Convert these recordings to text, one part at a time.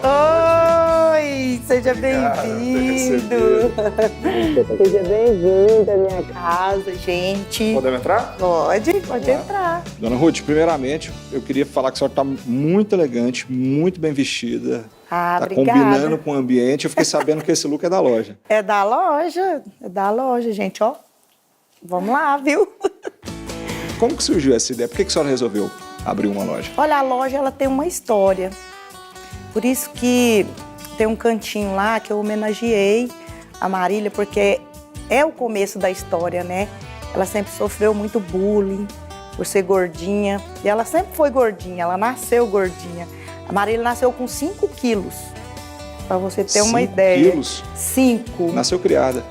Oi, seja bem-vindo. Seja bem-vindo à minha casa, gente. Podemos entrar? Pode entrar. Dona Ruth, primeiramente, eu queria falar que a senhora está muito elegante, muito bem vestida. Tá Obrigada. Combinando com o ambiente. Eu fiquei sabendo que esse look é da loja. É da loja, gente, ó. Vamos lá, viu? Como que surgiu essa ideia? Por que a senhora resolveu abrir uma loja? Olha, a loja ela tem uma história. Por isso que tem um cantinho lá que eu homenageei a Marília, porque é o começo da história, né? Ela sempre sofreu muito bullying por ser gordinha. E ela sempre foi gordinha, ela nasceu gordinha. A Marília nasceu com 5 quilos, para você ter uma ideia. 5 quilos? 5. Nasceu criada.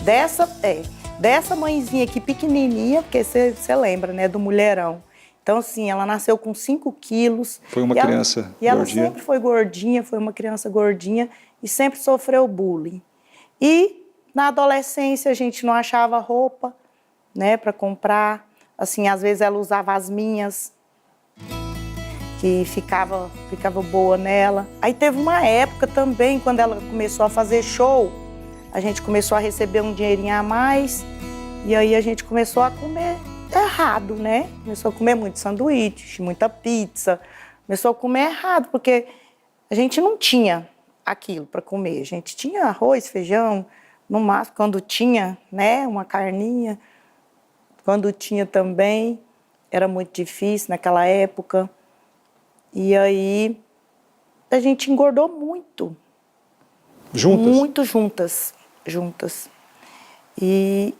Dessa mãezinha aqui pequenininha, porque você lembra, né, do mulherão. Então, assim, ela nasceu com 5 quilos. Foi uma criança gordinha. E ela sempre foi gordinha, foi uma criança gordinha e sempre sofreu bullying. E na adolescência a gente não achava roupa, né, para comprar. Assim, às vezes ela usava as minhas, que ficava boa nela. Aí teve uma época também, quando ela começou a fazer show, a gente começou a receber um dinheirinho a mais e aí a gente começou a comer errado, né? Começou a comer muito sanduíche, muita pizza, começou a comer errado, porque a gente não tinha aquilo para comer. A gente tinha arroz, feijão, no máximo, quando tinha, né, uma carninha, quando tinha também, era muito difícil naquela época. E aí a gente engordou muito. Juntas? Muito juntas. E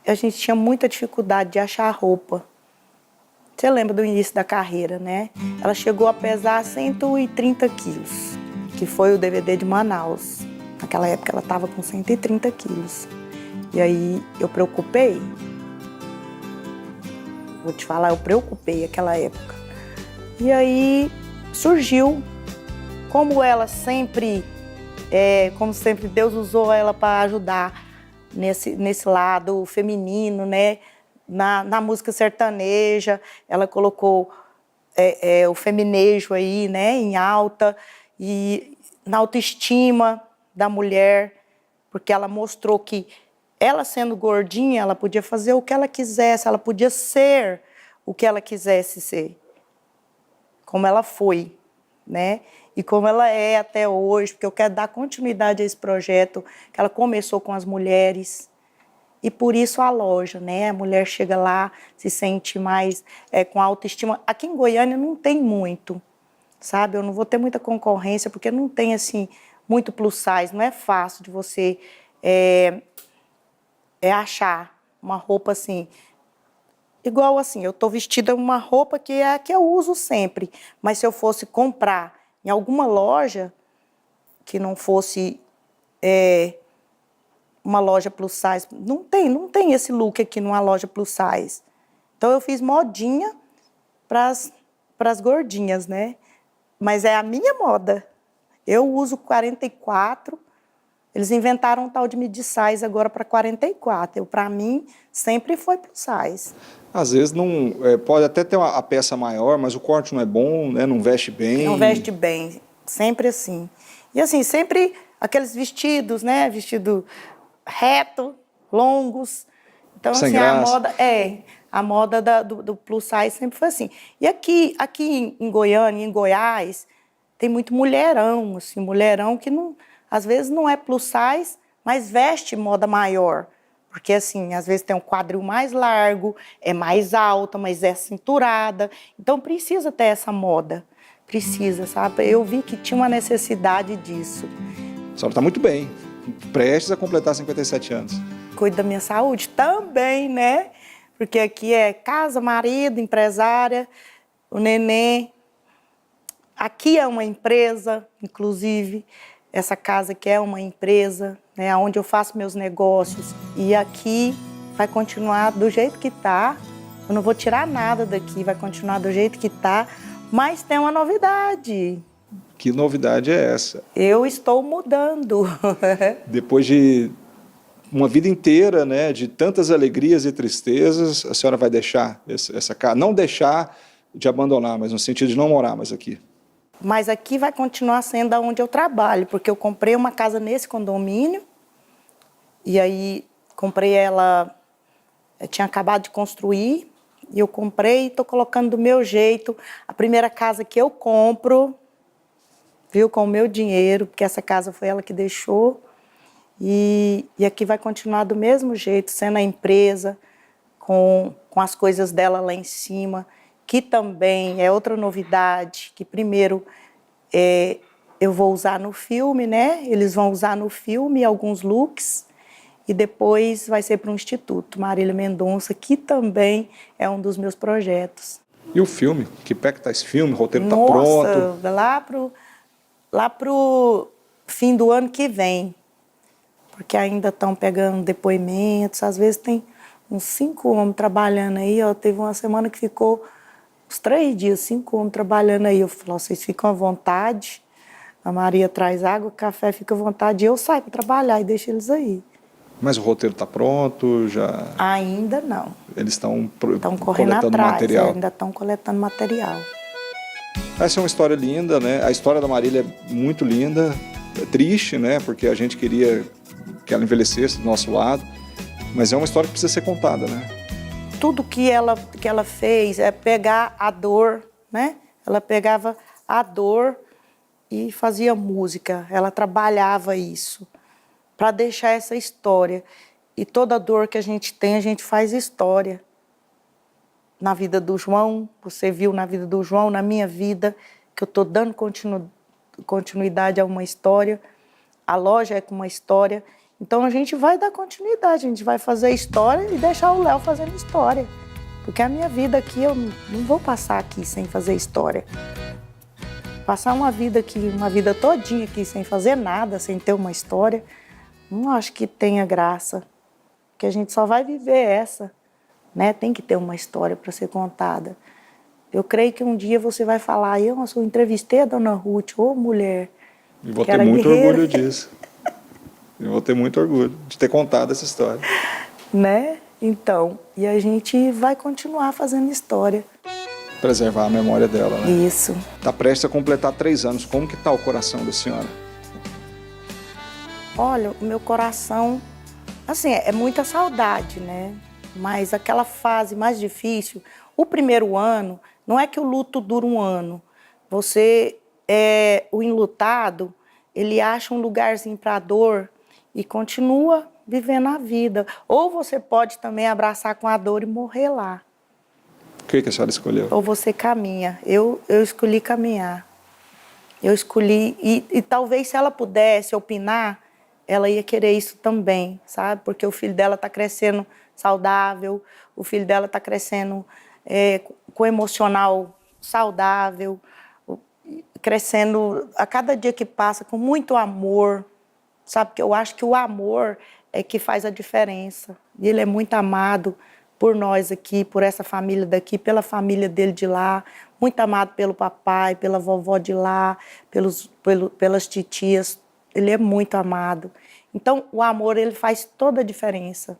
a gente tinha muita dificuldade de achar roupa. Você lembra do início da carreira, né? Ela chegou a pesar 130 quilos, que foi o DVD de Manaus. Naquela época ela estava com 130 quilos. E aí eu preocupei. Vou te falar, eu preocupei aquela época. E aí surgiu, como ela sempre, como sempre Deus usou ela para ajudar nesse lado feminino, né? Na música sertaneja, ela colocou o feminejo aí, né, em alta, e na autoestima da mulher, porque ela mostrou que ela sendo gordinha, ela podia fazer o que ela quisesse, ela podia ser o que ela quisesse ser, como ela foi, né? E como ela é até hoje, porque eu quero dar continuidade a esse projeto, que ela começou com as mulheres. E por isso a loja, né? A mulher chega lá, se sente mais com autoestima. Aqui em Goiânia não tem muito, sabe? Eu não vou ter muita concorrência, porque não tem, assim, muito plus size. Não é fácil de você achar uma roupa assim. Igual assim, eu estou vestida uma roupa que é a que eu uso sempre. Mas se eu fosse comprar em alguma loja que não fosse uma loja plus size, não tem esse look aqui numa loja plus size. Então eu fiz modinha para as gordinhas, né? Mas é a minha moda. Eu uso 44. Eles inventaram um tal de mid size agora para 44. Para mim, sempre foi plus size. Às vezes não pode até ter a peça maior, mas o corte não é bom, né? Não veste bem. Não veste bem, sempre assim. E assim, sempre aqueles vestidos, né? Vestido reto, longos. Então, sem assim, graça. a moda do plus size sempre foi assim. E aqui em Goiânia, em Goiás, tem muito mulherão, assim, mulherão que não, às vezes não é plus size, mas veste moda maior. Porque, assim, às vezes tem um quadril mais largo, é mais alta, mas é cinturada. Então, precisa ter essa moda. Precisa, sabe? Eu vi que tinha uma necessidade disso. A senhora está muito bem. Prestes a completar 57 anos. Cuido da minha saúde também, né? Porque aqui é casa, marido, empresária, o neném. Aqui é uma empresa, inclusive. Essa casa aqui é uma empresa, né, onde eu faço meus negócios. E aqui vai continuar do jeito que está. Eu não vou tirar nada daqui, vai continuar do jeito que está. Mas tem uma novidade. Que novidade é essa? Eu estou mudando. Depois de uma vida inteira, né, de tantas alegrias e tristezas, a senhora vai deixar essa casa? Não deixar de abandonar, mas no sentido de não morar mais aqui. Mas aqui vai continuar sendo onde eu trabalho, porque eu comprei uma casa nesse condomínio, e aí comprei ela, eu tinha acabado de construir, e eu comprei e estou colocando do meu jeito. A primeira casa que eu compro, viu, com o meu dinheiro, porque essa casa foi ela que deixou, e aqui vai continuar do mesmo jeito, sendo a empresa, com as coisas dela lá em cima, que também é outra novidade, que primeiro eu vou usar no filme, né? Eles vão usar no filme alguns looks e depois vai ser para um instituto, Marília Mendonça, que também é um dos meus projetos. E o filme? Que pé que tá esse filme? O roteiro tá Nossa, pronto? lá pro fim do ano que vem, porque ainda estão pegando depoimentos, às vezes tem uns 5 homens trabalhando aí, ó, teve uma semana que ficou uns 3 dias, 5 homens trabalhando aí. Eu falo, vocês ficam à vontade, a Maria traz água, café, fica à vontade, e eu saio para trabalhar e deixo eles aí. Mas o roteiro está pronto, já... Ainda não. Eles estão correndo coletando atrás, material. Ainda estão coletando material. Essa é uma história linda, né? A história da Marília é muito linda, é triste, né? Porque a gente queria que ela envelhecesse do nosso lado, mas é uma história que precisa ser contada, né? Tudo que ela fez é pegar a dor, né? Ela pegava a dor e fazia música. Ela trabalhava isso para deixar essa história. E toda dor que a gente tem, a gente faz história. Na vida do João, você viu na vida do João, na minha vida, que eu estou dando continuidade a uma história. A loja é com uma história. Então a gente vai dar continuidade, a gente vai fazer história e deixar o Léo fazendo história. Porque a minha vida aqui, eu não vou passar aqui sem fazer história. Passar uma vida aqui, uma vida todinha aqui sem fazer nada, sem ter uma história, não acho que tenha graça. Porque a gente só vai viver essa, né? Tem que ter uma história para ser contada. Eu creio que um dia você vai falar, eu entrevistei a Dona Ruth, ô mulher. E vou ter muito orgulho disso. Eu vou ter muito orgulho de ter contado essa história. Né? Então, e a gente vai continuar fazendo história. Preservar a memória dela, né? Isso. Está prestes a completar 3 anos. Como que está o coração da senhora? Olha, o meu coração, assim, é muita saudade, né? Mas aquela fase mais difícil, o primeiro ano, não é que o luto dura um ano. Você, o enlutado, ele acha um lugarzinho para a dor e continua vivendo a vida. Ou você pode também abraçar com a dor e morrer lá. O que a senhora escolheu? Ou você caminha. Eu escolhi caminhar. Eu escolhi, e talvez se ela pudesse opinar, ela ia querer isso também, sabe? Porque o filho dela está crescendo saudável, o filho dela está crescendo com emocional saudável, crescendo a cada dia que passa com muito amor, sabe? Porque eu acho que o amor é que faz a diferença. E ele é muito amado por nós aqui, por essa família daqui, pela família dele de lá, muito amado pelo papai, pela vovó de lá, pelas titias. Ele é muito amado. Então, o amor, ele faz toda a diferença.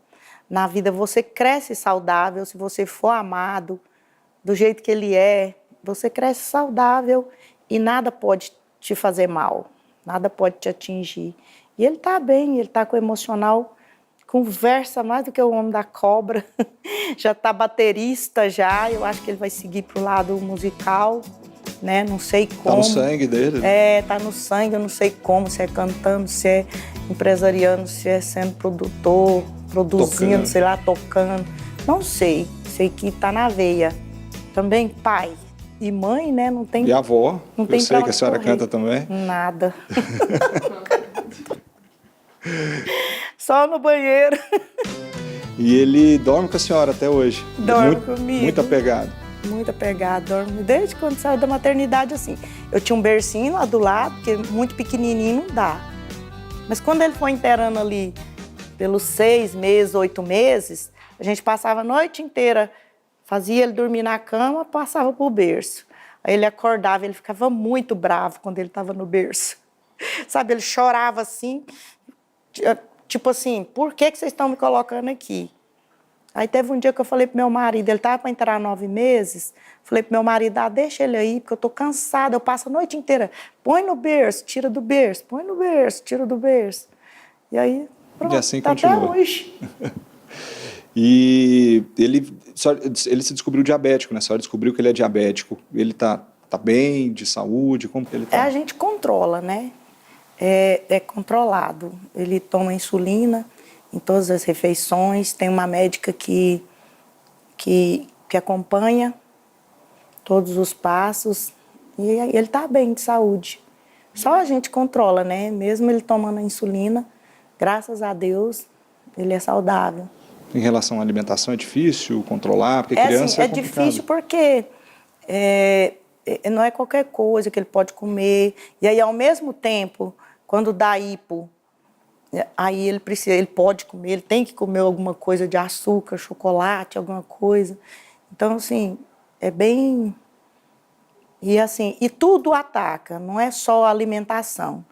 Na vida, você cresce saudável, se você for amado do jeito que ele é, você cresce saudável e nada pode te fazer mal, nada pode te atingir. E ele está bem, ele está com o emocional, conversa mais do que o homem da cobra, já está baterista já, eu acho que ele vai seguir para o lado musical, né? Não sei como. Está no sangue dele. Está no sangue, eu não sei como, se é cantando, se é empresariando, se é sendo produtor, produzindo, tocando. sei lá, tocando. Não sei, sei que está na veia. Também pai e mãe, né? Não tem. E a avó? Não tem eu sei que a senhora correr. canta também. Nada. Só no banheiro. E ele dorme com a senhora até hoje? Dorme comigo. Muito apegado. Muito apegado, dorme desde quando saiu da maternidade, assim. Eu tinha um bercinho lá do lado, porque muito pequenininho não dá. Mas quando ele foi inteirando ali, pelos 6 meses, 8 meses, a gente passava a noite inteira, fazia ele dormir na cama, passava pro berço. Aí ele acordava, ele ficava muito bravo quando ele estava no berço. Sabe, ele chorava assim, tipo assim, por que vocês estão me colocando aqui? Aí teve um dia que eu falei pro meu marido, ele tava para entrar 9 meses, falei pro meu marido, deixa ele aí, porque eu tô cansada, eu passo a noite inteira, põe no berço, tira do berço, põe no berço, tira do berço. E aí, pronto, E assim tá continua. até hoje. E ele se descobriu diabético, né? A senhora descobriu que ele é diabético. Ele tá bem, de saúde? Como que ele tá? A gente controla, né? É controlado. Ele toma insulina em todas as refeições, tem uma médica que acompanha todos os passos e ele está bem de saúde. Só a gente controla, né? Mesmo ele tomando a insulina, graças a Deus, ele é saudável. Em relação à alimentação é difícil controlar, porque criança assim, é complicado. Difícil porque não é qualquer coisa que ele pode comer. E aí, ao mesmo tempo, quando dá hipo, aí ele pode comer, ele tem que comer alguma coisa de açúcar, chocolate, alguma coisa. Então, assim, é bem... E tudo ataca, não é só a alimentação.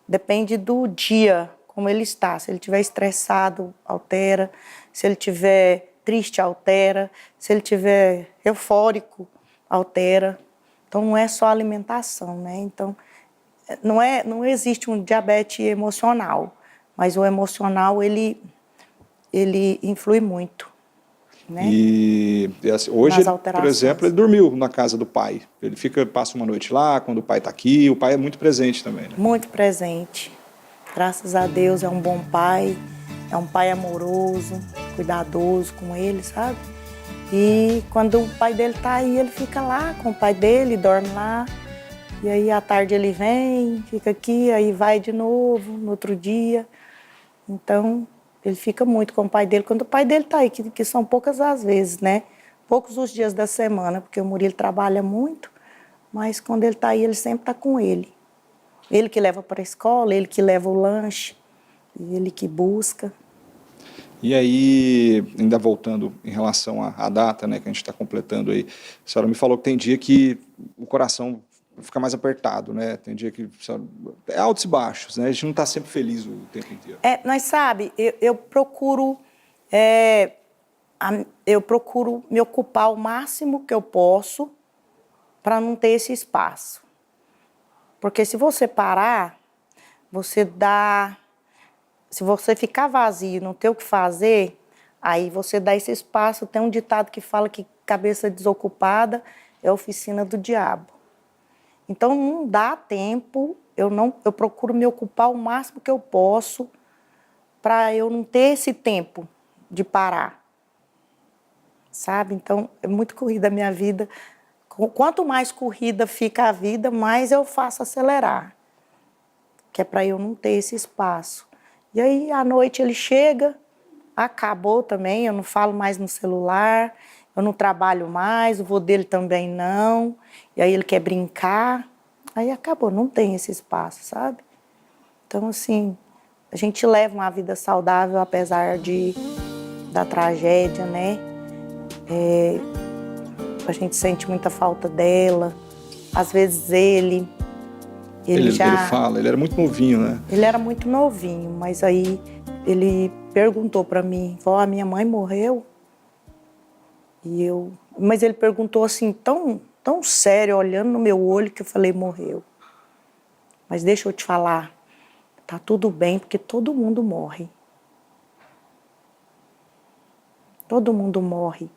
Depende do dia, como ele está. Se ele estiver estressado, altera. Se ele estiver triste, altera. Se ele estiver eufórico, altera. Então, não é só a alimentação, né? Então, não existe um diabetes emocional, mas o emocional, ele influi muito. Né? E assim, hoje, por exemplo, ele dormiu na casa do pai. Ele passa uma noite lá, quando o pai está aqui. O pai é muito presente também, né? Muito presente. Graças a Deus, é um bom pai, é um pai amoroso, cuidadoso com ele, sabe? E quando o pai dele está aí, ele fica lá com o pai dele, dorme lá. E aí, à tarde, ele vem, fica aqui, aí vai de novo, no outro dia. Então... ele fica muito com o pai dele, quando o pai dele está aí, que são poucas as vezes, né? Poucos os dias da semana, porque o Murilo trabalha muito, mas quando ele está aí, ele sempre está com ele. Ele que leva para a escola, ele que leva o lanche, ele que busca. E aí, ainda voltando em relação à data, né, que a gente está completando aí, a senhora me falou que tem dia que o coração fica mais apertado, né? Tem dia que é altos e baixos, né? A gente não está sempre feliz o tempo inteiro. Mas sabe, eu procuro me ocupar o máximo que eu posso para não ter esse espaço. Porque se você parar, se você ficar vazio, não ter o que fazer, aí você dá esse espaço. Tem um ditado que fala que cabeça desocupada é a oficina do diabo. Então, não dá tempo, eu procuro me ocupar o máximo que eu posso para eu não ter esse tempo de parar, sabe? Então, é muito corrida a minha vida. Quanto mais corrida fica a vida, mais eu faço acelerar, que é para eu não ter esse espaço. E aí, à noite ele chega, acabou também, eu não falo mais no celular, eu não trabalho mais, o vô dele também não, e aí ele quer brincar, aí acabou, não tem esse espaço, sabe? Então, assim, a gente leva uma vida saudável, apesar da tragédia, né? A gente sente muita falta dela, às vezes ele fala, ele era muito novinho, né? Ele era muito novinho, mas aí ele perguntou para mim, vó, a minha mãe morreu? Mas ele perguntou assim, tão sério, olhando no meu olho, que eu falei, morreu. Mas deixa eu te falar, tá tudo bem, porque todo mundo morre. Todo mundo morre.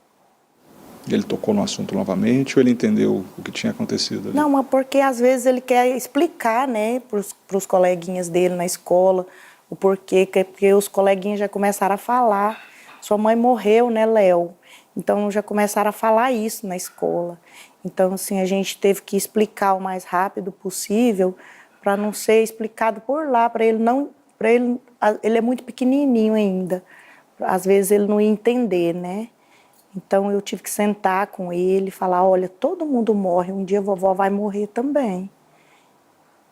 Ele tocou no assunto novamente ou ele entendeu o que tinha acontecido ali? Não, mas porque às vezes ele quer explicar, né, para os coleguinhas dele na escola, o porquê, porque os coleguinhas já começaram a falar, sua mãe morreu, né, Léo? Então, já começaram a falar isso na escola. Então, assim, a gente teve que explicar o mais rápido possível para não ser explicado por lá, para ele não... Ele é muito pequenininho ainda. Às vezes ele não ia entender, né? Então, eu tive que sentar com ele e falar, olha, todo mundo morre, um dia a vovó vai morrer também.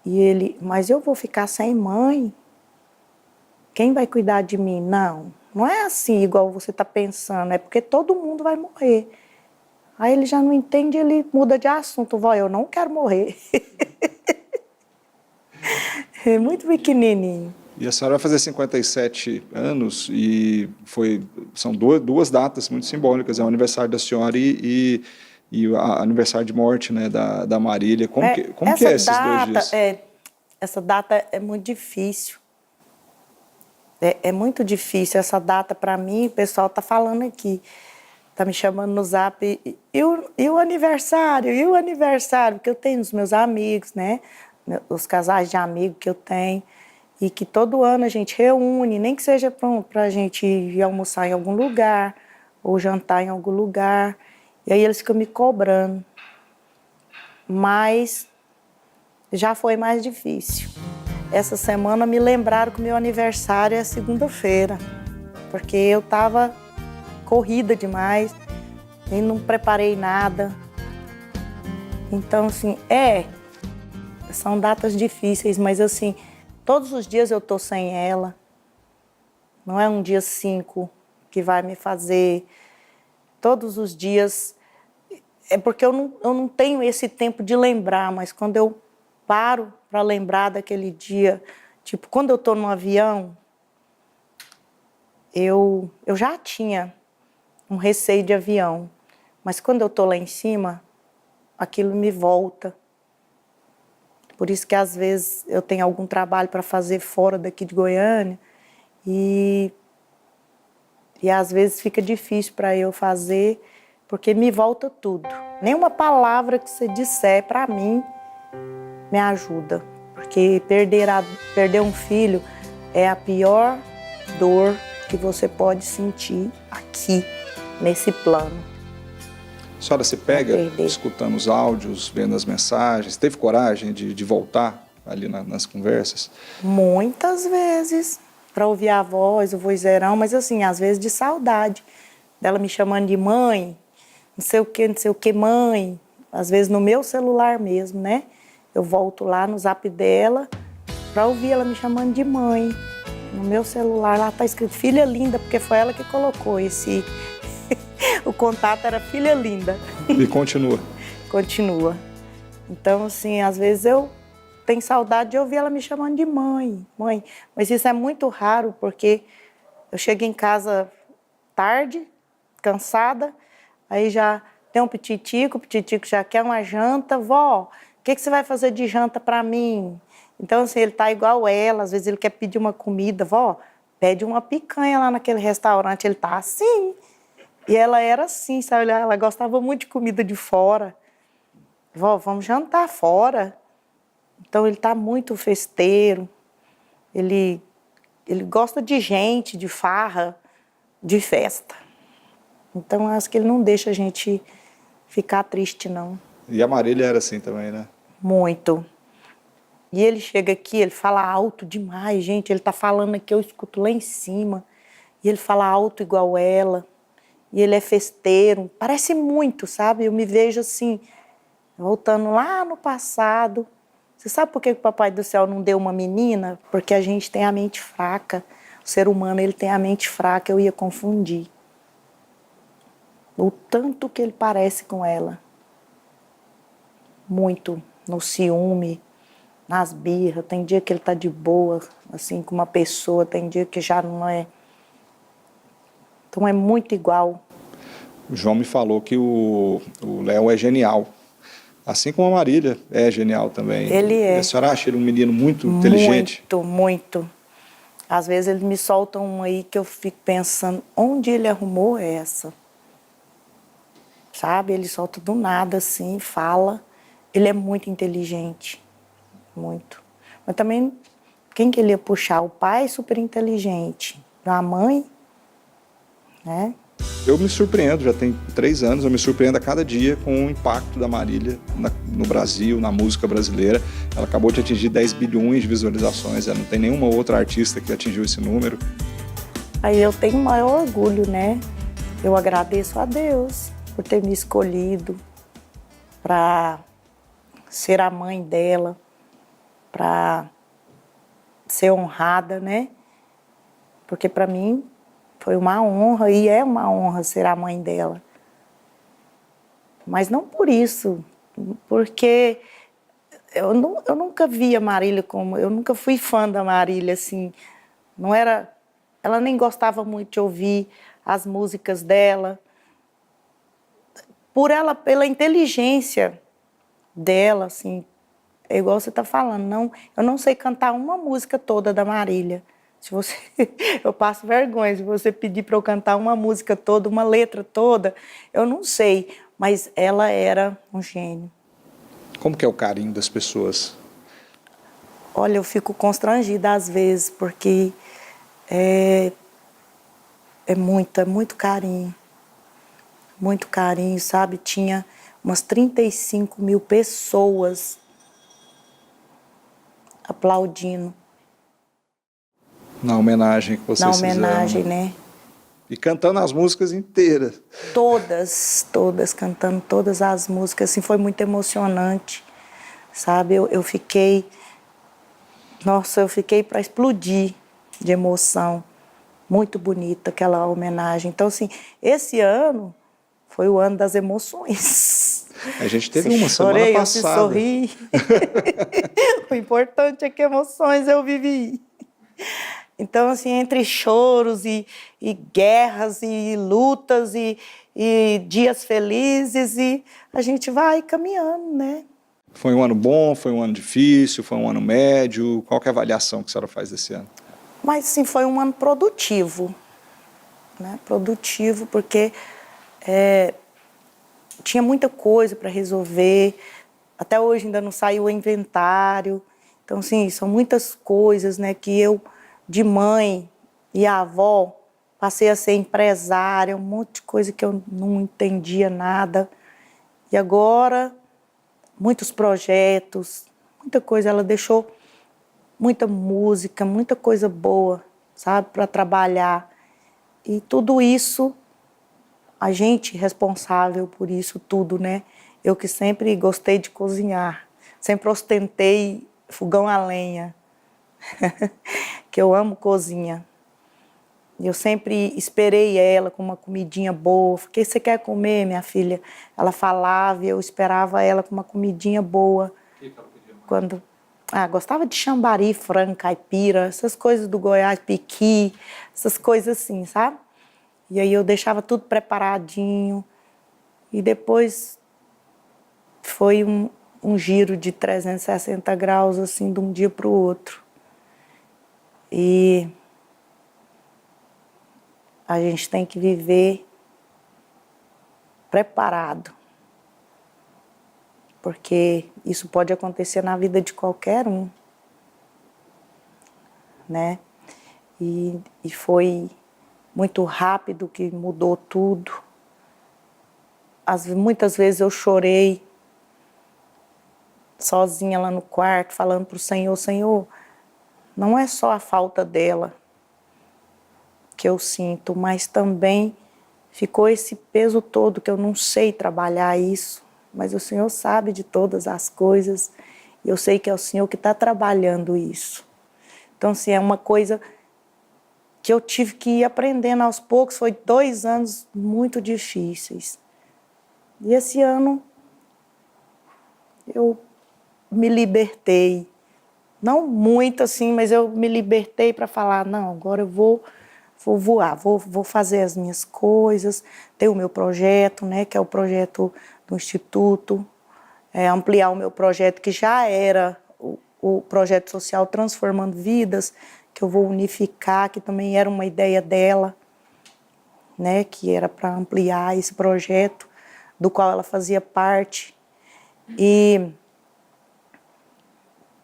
E ele, mas eu vou ficar sem mãe? Quem vai cuidar de mim? Não é assim, igual você está pensando, é porque todo mundo vai morrer. Aí ele já não entende, ele muda de assunto. Vó, eu não quero morrer. É muito pequenininho. E a senhora vai fazer 57 anos e são duas datas muito simbólicas, é o aniversário da senhora e o aniversário de morte, né, da Marília. Como que é esses 2 dias? Essa data é muito difícil. É muito difícil essa data para mim. O pessoal está falando aqui, está me chamando no Zap. E o aniversário? E o aniversário? Porque eu tenho os meus amigos, né? Os casais de amigos que eu tenho. E que todo ano a gente reúne, nem que seja para a gente ir almoçar em algum lugar, ou jantar em algum lugar. E aí eles ficam me cobrando. Mas já foi mais difícil. Essa semana me lembraram que o meu aniversário é segunda-feira, porque eu estava corrida demais e não preparei nada. Então, assim, são datas difíceis, mas assim, todos os dias eu estou sem ela. Não é um dia 5 que vai me fazer. Todos os dias. É porque eu não tenho esse tempo de lembrar, mas quando eu paro para lembrar daquele dia, tipo, quando eu estou no avião, eu já tinha um receio de avião, mas quando eu estou lá em cima, aquilo me volta. Por isso que às vezes eu tenho algum trabalho para fazer fora daqui de Goiânia e às vezes fica difícil para eu fazer, porque me volta tudo. Nenhuma palavra que você disser para mim me ajuda, porque perder um filho é a pior dor que você pode sentir aqui, nesse plano. A senhora se pega escutando os áudios, vendo as mensagens, teve coragem de voltar ali nas conversas? Muitas vezes, para ouvir a voz, o vozeirão, mas assim, às vezes de saudade, dela me chamando de mãe, não sei o que, mãe, às vezes no meu celular mesmo, né? Eu volto lá no Zap dela para ouvir ela me chamando de mãe. No meu celular lá está escrito Filha Linda, porque foi ela que colocou esse... O contato era Filha Linda. E continua? Continua. Então, assim, às vezes eu tenho saudade de ouvir ela me chamando de mãe, mãe. Mas isso é muito raro, porque eu chego em casa tarde, cansada, aí já tem o Pititico já quer uma janta. Vó, o que você vai fazer de janta para mim? Então, assim, ele tá igual ela, às vezes ele quer pedir uma comida. Vó, pede uma picanha lá naquele restaurante. Ele tá assim. E ela era assim, sabe? Ela gostava muito de comida de fora. Vó, vamos jantar fora. Então, ele tá muito festeiro. Ele gosta de gente, de farra, de festa. Então, acho que ele não deixa a gente ficar triste, não. E a Marília era assim também, né? Muito. E ele chega aqui, ele fala alto demais, gente. Ele tá falando aqui, eu escuto lá em cima. E ele fala alto igual ela. E ele é festeiro. Parece muito, sabe? Eu me vejo assim, voltando lá no passado. Você sabe por que o Papai do Céu não deu uma menina? Porque a gente tem a mente fraca. O ser humano, ele tem a mente fraca. Eu ia confundir. O tanto que ele parece com ela. Muito. No ciúme, nas birras. Tem dia que ele tá de boa, assim, com uma pessoa. Tem dia que já não é. Então é muito igual. O João me falou que o Léo é genial. Assim como a Marília é genial também. Ele é. A senhora acha ele um menino muito inteligente? Muito, muito. Às vezes ele me solta uma aí que eu fico pensando, onde ele arrumou essa? Sabe? Ele solta do nada assim, fala. Ele é muito inteligente. Muito. Mas também, quem que ele ia puxar? O pai é super inteligente. A mãe, né? Eu me surpreendo, já tem 3 anos, eu me surpreendo a cada dia com o impacto da Marília no Brasil, na música brasileira. Ela acabou de atingir 10 bilhões de visualizações, não tem nenhuma outra artista que atingiu esse número. Aí eu tenho o maior orgulho, né? Eu agradeço a Deus por ter me escolhido para ser a mãe dela, para ser honrada, né? Porque para mim foi uma honra e é uma honra ser a mãe dela. Mas não por isso, porque eu nunca vi a Marília como... Eu nunca fui fã da Marília, assim. Não era... Ela nem gostava muito de ouvir as músicas dela. Pela inteligência dela, assim, é igual você está falando, não, eu não sei cantar uma música toda da Marília. Se você, eu passo vergonha, se você pedir para eu cantar uma música toda, uma letra toda, eu não sei, mas ela era um gênio. Como que é o carinho das pessoas? Olha, eu fico constrangida às vezes, porque é muito carinho. Muito carinho, sabe? Tinha umas 35 mil pessoas aplaudindo. Na homenagem que vocês fizeram. Na homenagem, né? E cantando as músicas inteiras. Todas, cantando todas as músicas, assim, foi muito emocionante, sabe? Eu fiquei, nossa, eu fiquei para explodir de emoção. Muito bonita aquela homenagem. Então, assim, esse ano foi o ano das emoções. A gente teve Se uma chorei, semana passada. Eu se sorri. O importante é que emoções eu vivi. Então, assim, entre choros e guerras e lutas e dias felizes, e a gente vai caminhando, né? Foi um ano bom, foi um ano difícil, foi um ano médio? Qual que é a avaliação que a senhora faz desse ano? Mas, sim, foi um ano produtivo, né? Produtivo porque tinha muita coisa para resolver. Até hoje ainda não saiu o inventário. Então, assim, são muitas coisas, né, que eu, de mãe e avó, passei a ser empresária, um monte de coisa que eu não entendia nada. E agora, muitos projetos, muita coisa. Ela deixou muita música, muita coisa boa, sabe, para trabalhar. E tudo isso, a gente responsável por isso tudo, né? Eu que sempre gostei de cozinhar, sempre ostentei fogão a lenha, que eu amo cozinha. Eu sempre esperei ela com uma comidinha boa. O que você quer comer, minha filha? Ela falava e eu esperava ela com uma comidinha boa. Quando gostava de chambari, frango, caipira, essas coisas do Goiás, piqui, essas coisas assim, sabe? E aí eu deixava tudo preparadinho. E depois foi um giro de 360 graus, assim, de um dia para o outro. E a gente tem que viver preparado, porque isso pode acontecer na vida de qualquer um, né? E foi muito rápido que mudou tudo. Muitas vezes eu chorei sozinha lá no quarto, falando para o Senhor, Senhor, não é só a falta dela que eu sinto, mas também ficou esse peso todo que eu não sei trabalhar isso, mas o Senhor sabe de todas as coisas e eu sei que é o Senhor que está trabalhando isso. Então, assim, é uma coisa que eu tive que ir aprendendo aos poucos. Foi 2 anos muito difíceis. E esse ano eu me libertei. Não muito assim, mas eu me libertei para falar, não, agora eu vou voar, vou fazer as minhas coisas. Tem o meu projeto, né, que é o projeto do Instituto, ampliar o meu projeto, que já era o projeto social Transformando Vidas, que eu vou unificar, que também era uma ideia dela, né, que era para ampliar esse projeto, do qual ela fazia parte. E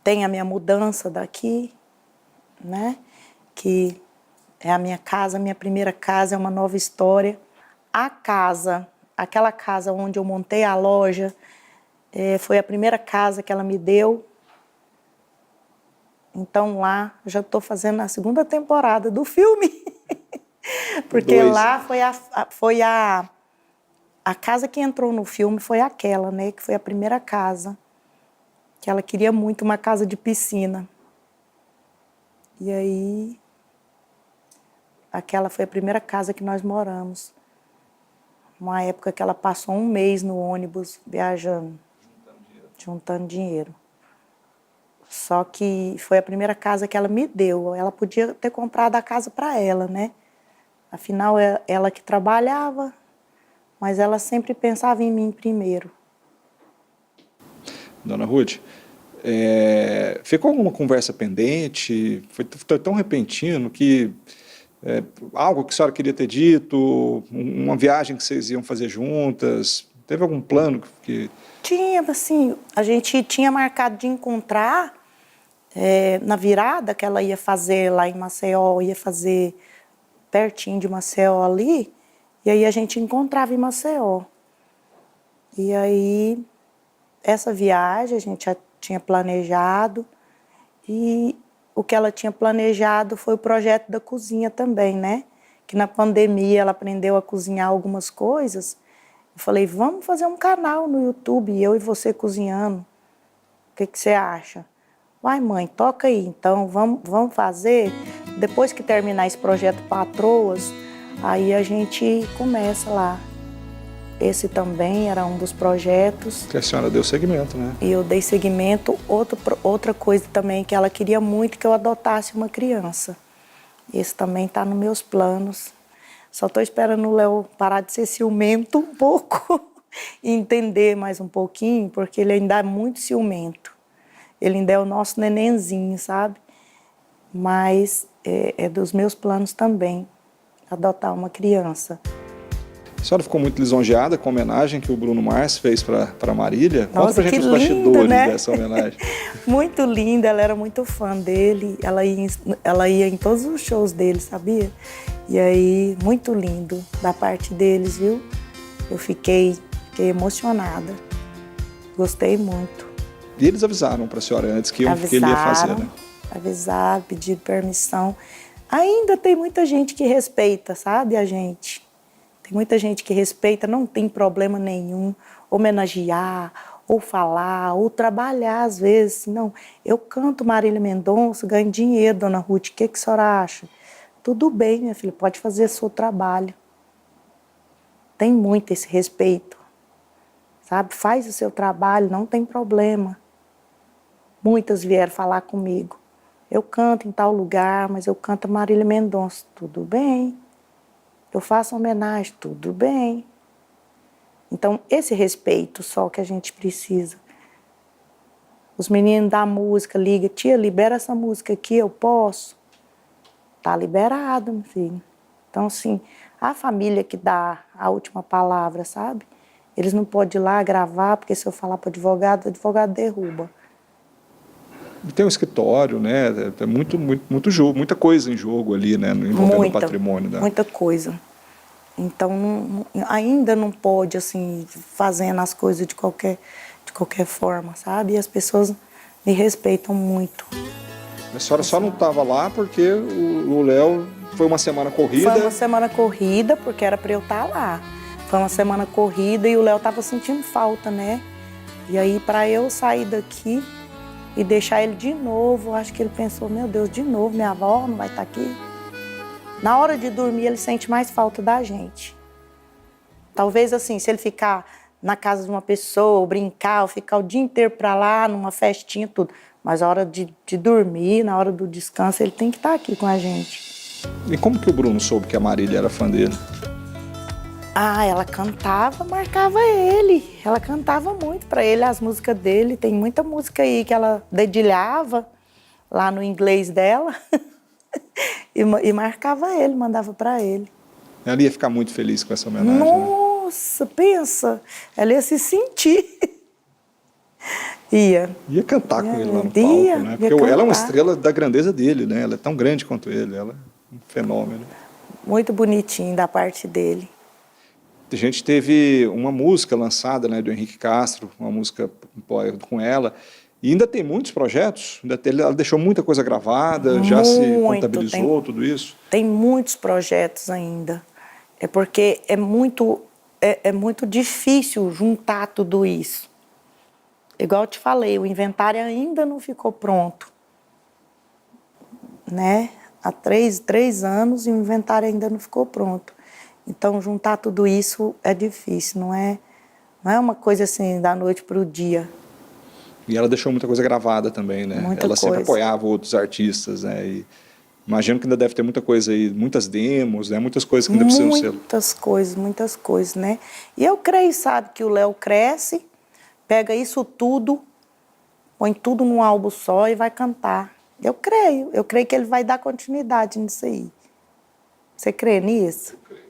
tem a minha mudança daqui, né, que é a minha casa, a minha primeira casa, é uma nova história. A casa, aquela casa onde eu montei a loja, foi a primeira casa que ela me deu. Então lá, já estou fazendo a 2ª temporada do filme. Porque lá foi a casa que entrou no filme, foi aquela, né? Que foi a primeira casa. Que ela queria muito uma casa de piscina. E aí, aquela foi a primeira casa que nós moramos. Uma época que ela passou 1 mês no ônibus, viajando, juntando dinheiro. Só que foi a primeira casa que ela me deu. Ela podia ter comprado a casa para ela, né? Afinal, ela que trabalhava, mas ela sempre pensava em mim primeiro. Dona Ruth, ficou alguma conversa pendente? Foi tão repentino que algo que a senhora queria ter dito, uma viagem que vocês iam fazer juntas, teve algum plano que... Tinha, assim, a gente tinha marcado de encontrar na virada que ela ia fazer lá em Maceió, ia fazer pertinho de Maceió ali, e aí a gente encontrava em Maceió. E aí, essa viagem a gente já tinha planejado, e o que ela tinha planejado foi o projeto da cozinha também, né? Que na pandemia ela aprendeu a cozinhar algumas coisas. Eu falei, vamos fazer um canal no YouTube, eu e você cozinhando. O que você acha? Vai, mãe, toca aí, então, vamos fazer. Depois que terminar esse projeto Patroas, aí a gente começa lá. Esse também era um dos projetos. Que a senhora deu seguimento, né? E eu dei seguimento. Outra coisa também que ela queria muito, que eu adotasse uma criança. Esse também está nos meus planos. Só estou esperando o Léo parar de ser ciumento um pouco e entender mais um pouquinho, porque ele ainda é muito ciumento. Ele ainda é o nosso nenenzinho, sabe? Mas é dos meus planos também, adotar uma criança. A senhora ficou muito lisonjeada com a homenagem que o Bruno Mars fez para a Marília. Conta pra gente os lindo, bastidores, né? dessa homenagem. Muito linda, ela era muito fã dele, ela ia em todos os shows dele, sabia? E aí, muito lindo da parte deles, viu? Eu fiquei emocionada, gostei muito. E eles avisaram para a senhora antes que ele ia fazer, né? Avisaram, pediram permissão. Ainda tem muita gente que respeita, sabe, a gente? Tem muita gente que respeita, não tem problema nenhum homenagear, ou falar, ou trabalhar às vezes. Não, eu canto Marília Mendonça, ganho dinheiro, Dona Ruth, o que a senhora acha? Tudo bem, minha filha, pode fazer seu trabalho. Tem muito esse respeito, sabe? Faz o seu trabalho, não tem problema. Muitas vieram falar comigo. Eu canto em tal lugar, mas eu canto Marília Mendonça. Tudo bem. Eu faço homenagem, tudo bem. Então, esse respeito só que a gente precisa. Os meninos da música ligam, tia, libera essa música aqui, eu posso? Tá liberado, meu filho. Então, assim, a família que dá a última palavra, sabe? Eles não podem ir lá gravar, porque se eu falar para o advogado derruba. Tem um escritório, né? É muito jogo, muita coisa em jogo ali, né? Envolvendo o patrimônio. Muita coisa. Então, ainda não pode, assim, fazendo as coisas de qualquer forma, sabe? E as pessoas me respeitam muito. A senhora só não estava lá porque o Léo foi uma semana corrida? Foi uma semana corrida, porque era para eu estar lá. Foi uma semana corrida e o Léo estava sentindo falta, né? E aí, para eu sair daqui e deixar ele de novo, acho que ele pensou, meu Deus, de novo, minha avó não vai estar aqui? Na hora de dormir, ele sente mais falta da gente. Talvez, assim, se ele ficar na casa de uma pessoa, ou brincar, ou ficar o dia inteiro para lá, numa festinha, tudo. Mas a hora de dormir, na hora do descanso, ele tem que estar aqui com a gente. E como que o Bruno soube que a Marília era fã dele? Ah, ela cantava, marcava ele. Ela cantava muito para ele, as músicas dele. Tem muita música aí que ela dedilhava lá no inglês dela. E marcava ele, mandava para ele. Ela ia ficar muito feliz com essa homenagem. Nossa, né? Pensa, ela ia se sentir. Ia cantar com ele lá no palco, né? Porque ela é uma estrela da grandeza dele, né? Ela é tão grande quanto ele, ela é um fenômeno. Muito bonitinho da parte dele. A gente teve uma música lançada, né, do Henrique Castro, uma música com ela. E ainda tem muitos projetos, ela deixou muita coisa gravada, já se contabilizou tudo isso? Tem muitos projetos ainda. É porque é muito difícil juntar tudo isso. Igual eu te falei, o inventário ainda não ficou pronto. Né? Há 3 anos e o inventário ainda não ficou pronto. Então, juntar tudo isso é difícil, não é uma coisa assim da noite para o dia. E ela deixou muita coisa gravada também, né? Muita Ela sempre coisa. apoiava outros artistas, né? E imagino que ainda deve ter muita coisa aí, muitas demos, né? Muitas coisas que ainda precisam ser. Muitas coisas, né? E eu creio, sabe, que o Léo cresce, pega isso tudo, põe tudo num álbum só e vai cantar. Eu creio que ele vai dar continuidade nisso aí. Você crê nisso? Eu creio.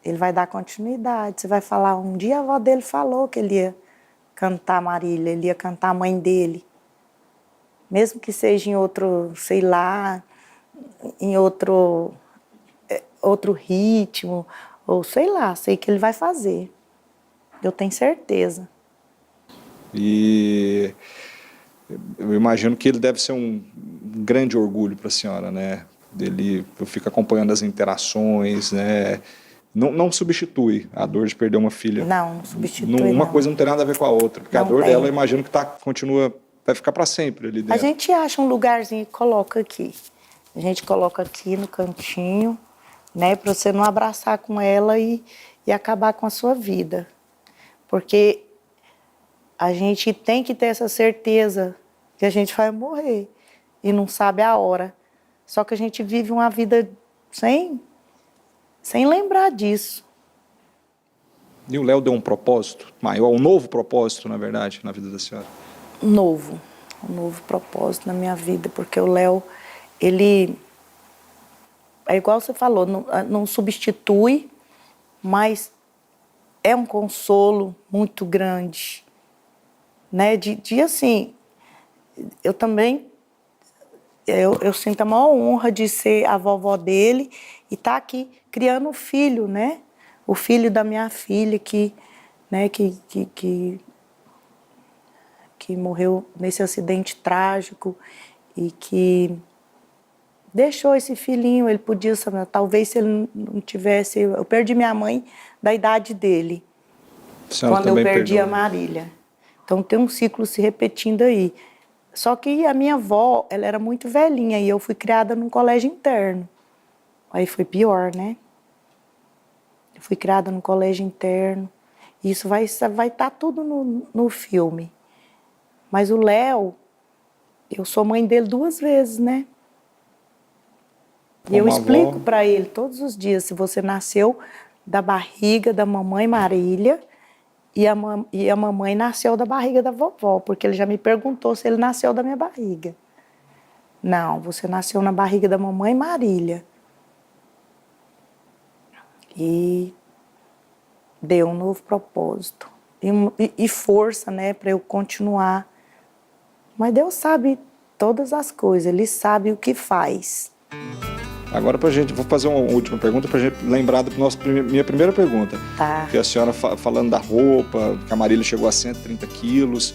Ele vai dar continuidade. Você vai falar, um dia a avó dele falou que ele ia cantar Marília, ele ia cantar a mãe dele. Mesmo que seja em outro, sei lá, em outro ritmo, ou sei lá, sei que ele vai fazer. Eu tenho certeza. E eu imagino que ele deve ser um grande orgulho para a senhora, né? Ele fica acompanhando as interações, né? Não substitui a dor de perder uma filha. Não substitui, Uma não. coisa não tem nada a ver com a outra, porque a Não dor tem. dela, eu imagino que continua, vai ficar para sempre ali A dentro. gente acha um lugarzinho e coloca aqui. A gente coloca aqui no cantinho, né? Para você não abraçar com ela e acabar com a sua vida. Porque a gente tem que ter essa certeza que a gente vai morrer e não sabe a hora. Só que a gente vive uma vida sem lembrar disso. E o Léo deu um propósito maior, um novo propósito, na verdade, na vida da senhora? Um novo propósito na minha vida, porque o Léo, ele é igual você falou, não substitui, mas é um consolo muito grande, né? De assim, eu também, eu sinto a maior honra de ser a vovó dele e estar aqui criando um filho, né? O filho da minha filha que morreu nesse acidente trágico e que deixou esse filhinho. Ele podia, sabe, talvez se ele não tivesse... Eu perdi minha mãe da idade dele, quando eu perdi a Marília. Então tem um ciclo se repetindo aí. Só que a minha avó, ela era muito velhinha e eu fui criada num colégio interno. Aí foi pior, né? Eu fui criada num colégio interno. Isso vai estar tudo no filme. Mas o Léo, eu sou mãe dele 2 vezes, né? E eu explico para ele todos os dias, se você nasceu da barriga da mamãe Marília e a mamãe nasceu da barriga da vovó, porque ele já me perguntou se ele nasceu da minha barriga. Não, você nasceu na barriga da mamãe Marília. E deu um novo propósito e força, né, para eu continuar. Mas Deus sabe todas as coisas, Ele sabe o que faz. Agora vou fazer uma última pergunta para a gente lembrar da minha primeira pergunta. Tá. Que a senhora falando da roupa, que a Marília chegou a 130 quilos,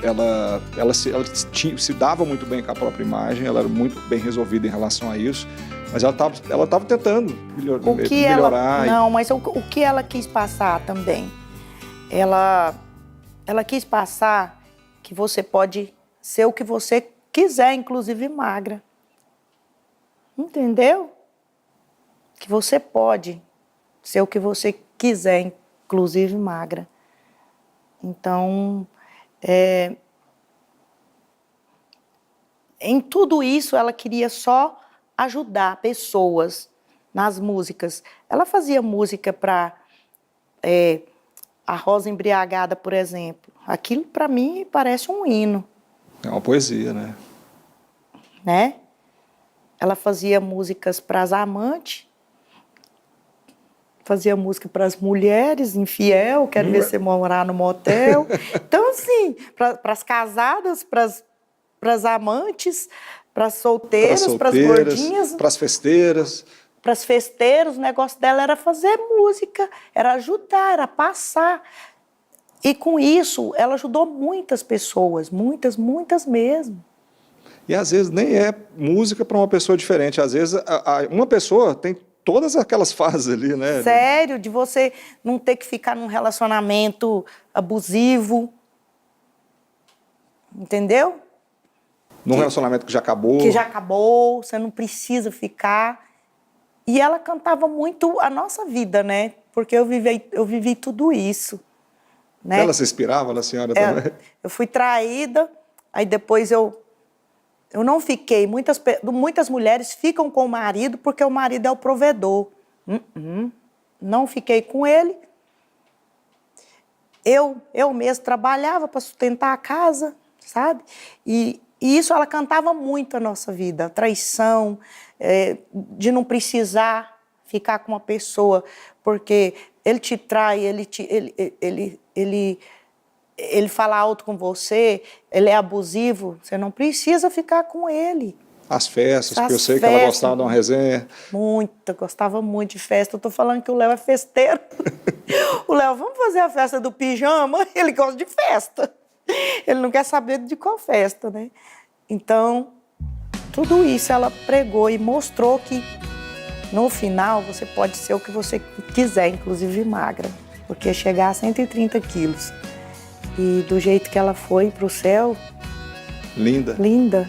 ela se dava muito bem com a própria imagem, ela era muito bem resolvida em relação a isso, mas ela estava tentando melhorar. Não, mas o que ela quis passar também? Ela quis passar que você pode ser o que você quiser, inclusive magra. Entendeu? Que você pode ser o que você quiser, inclusive magra. Então, em tudo isso, ela queria só ajudar pessoas nas músicas. Ela fazia música para A Rosa Embriagada, por exemplo. Aquilo, para mim, parece um hino. É uma poesia, né? Né? Ela fazia músicas para as amantes, fazia música para as mulheres, infiel, quero ver você morar no motel. Então, assim, para as casadas, para as amantes, para as solteiras, para as gordinhas. Para as festeiras. Para as festeiras, o negócio dela era fazer música, era ajudar, era passar. E com isso, ela ajudou muitas pessoas, muitas mesmo. E às vezes nem é música para uma pessoa diferente. Às vezes uma pessoa tem todas aquelas fases ali, né? Sério, de você não ter que ficar num relacionamento abusivo. Entendeu? Num relacionamento que já acabou. Que já acabou, você não precisa ficar. E ela cantava muito a nossa vida, né? Porque eu vivi tudo isso. né? Ela se inspirava na senhora também? Eu fui traída, aí depois eu não fiquei. Muitas mulheres ficam com o marido porque o marido é o provedor. Não fiquei com ele. Eu mesmo trabalhava para sustentar a casa, sabe? E isso ela cantava muito a nossa vida. A traição, de não precisar ficar com uma pessoa, porque ele te trai, ele fala alto com você, ele é abusivo, você não precisa ficar com ele. As festas, porque eu sei que ela gostava de uma resenha. Muito, gostava muito de festa. Eu tô falando que o Léo é festeiro. O Léo, vamos fazer a festa do pijama? Ele gosta de festa. Ele não quer saber de qual festa, né? Então, tudo isso ela pregou e mostrou que no final você pode ser o que você quiser, inclusive magra, porque chegar a 130 quilos. E do jeito que ela foi pro céu... Linda. Linda.